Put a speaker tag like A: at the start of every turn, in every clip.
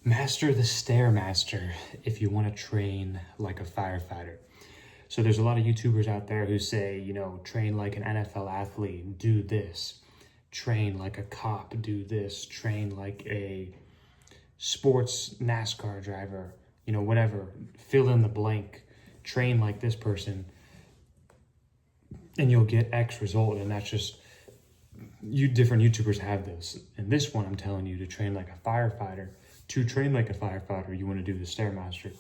A: Master the Stairmaster if you want to train like a firefighter. So there's a lot of YouTubers out there who say, train like an NFL athlete, do this. Train like a cop, do this. Train like a sports NASCAR driver, whatever. Fill in the blank. Train like this person and you'll get X result. And that's just, different YouTubers have this. And this one, I'm telling you to train like a firefighter. To train like a firefighter, you want to do the Stairmaster.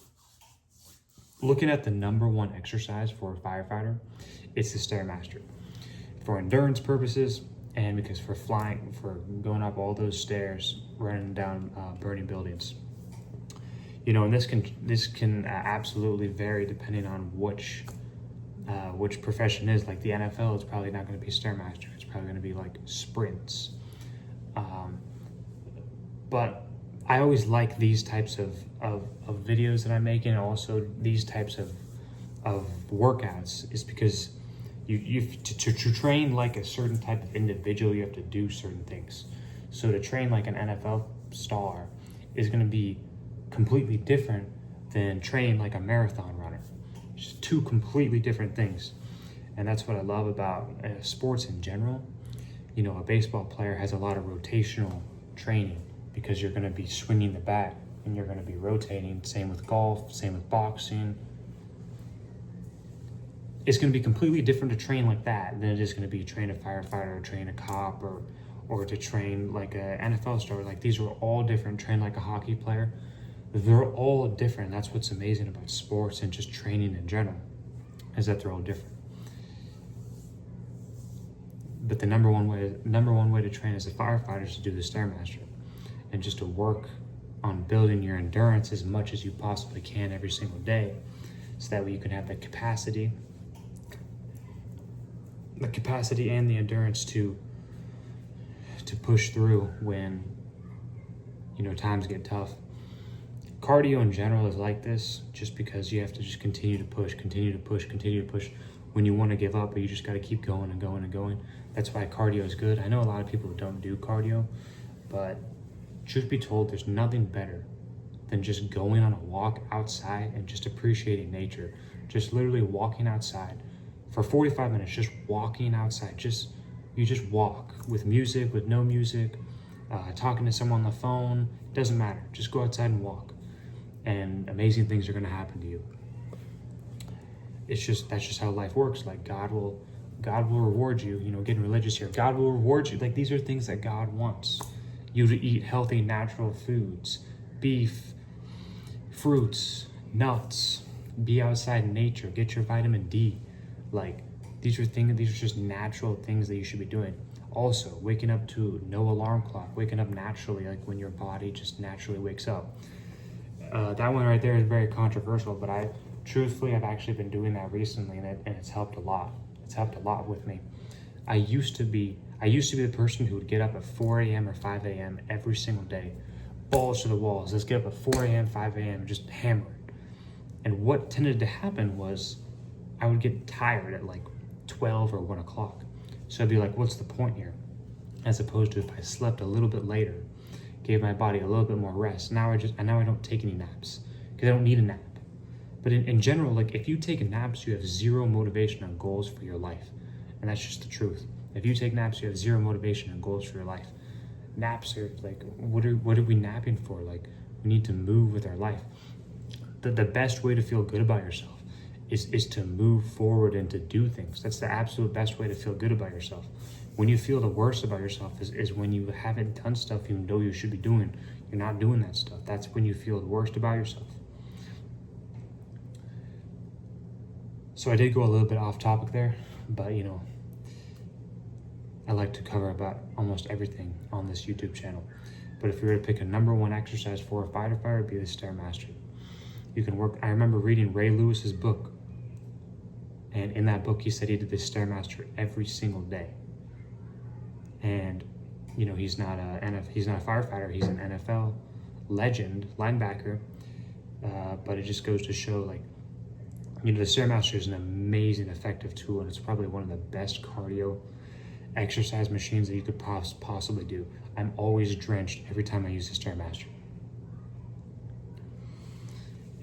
A: Looking at the number one exercise for a firefighter, it's the Stairmaster. For endurance purposes, and because for flying, for going up all those stairs, running down burning buildings. And this can absolutely vary depending on which profession is. Like the NFL is probably not going to be Stairmaster. It's probably going to be like sprints. But I always like these types of videos that I'm making, and also these types of workouts, is because to train like a certain type of individual, you have to do certain things. So to train like an NFL star is going to be completely different than training like a marathon runner. Just two completely different things. And that's what I love about sports in general. A baseball player has a lot of rotational training, because you're going to be swinging the bat and you're going to be rotating. Same with golf, same with boxing. It's going to be completely different to train like that than it is going to be train a firefighter, or train a cop, or to train like an NFL star. Like, these are all different. Train like a hockey player. They're all different. That's what's amazing about sports and just training in general, is that they're all different. But the number one way to train as a firefighter is to do the Stairmaster, and just to work on building your endurance as much as you possibly can every single day, so that way you can have the capacity and the endurance to push through when times get tough. Cardio in general is like this, just because you have to just continue to push when you want to give up, but you just got to keep going and going and going. That's why cardio is good. I know a lot of people who don't do cardio, but truth be told, there's nothing better than just going on a walk outside and just appreciating nature. Just literally walking outside for 45 minutes, just walking outside. You just walk with music, with no music, talking to someone on the phone, doesn't matter. Just go outside and walk, and amazing things are going to happen to you. That's just how life works. Like, God will reward you. Getting religious here, God will reward you. Like, these are things that God wants you to eat: healthy, natural foods, beef, fruits, nuts, be outside in nature, get your vitamin D. Like, these are just natural things that you should be doing. Also, waking up to no alarm clock, waking up naturally, like when your body just naturally wakes up. That one right there is very controversial, but I've actually been doing that recently, and it's helped a lot. It's helped a lot with me. I used to be the person who would get up at 4 a.m. or 5 a.m. every single day. Balls to the walls. Let's get up at 4 a.m., 5 a.m. and just hammer it. And what tended to happen was I would get tired at like 12 or 1 o'clock. So I'd be like, what's the point here? As opposed to if I slept a little bit later, gave my body a little bit more rest. Now I don't take any naps, because I don't need a nap. But in general, like, if you take naps, you have zero motivation and goals for your life. And that's just the truth. If you take naps, you have zero motivation and goals for your life. Naps are like, what are we napping for? Like, we need to move with our life. The best way to feel good about yourself is to move forward and to do things. That's the absolute best way to feel good about yourself. When you feel the worst about yourself is when you haven't done stuff you know you should be doing. You're not doing that stuff. That's when you feel the worst about yourself. So I did go a little bit off topic there, but I like to cover about almost everything on this YouTube channel. But if you were to pick a number one exercise for a firefighter, it'd be the Stairmaster. You can work. I remember reading Ray Lewis's book, and in that book he said he did the Stairmaster every single day. And he's not a firefighter. He's an NFL legend linebacker. But it just goes to show, like, the Stairmaster is an amazing, effective tool, and it's probably one of the best cardio exercise machines that you could possibly do. I'm always drenched every time I use the Stairmaster.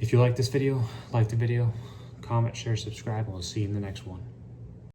A: If you like this video, like the video, comment, share, subscribe, and we'll see you in the next one.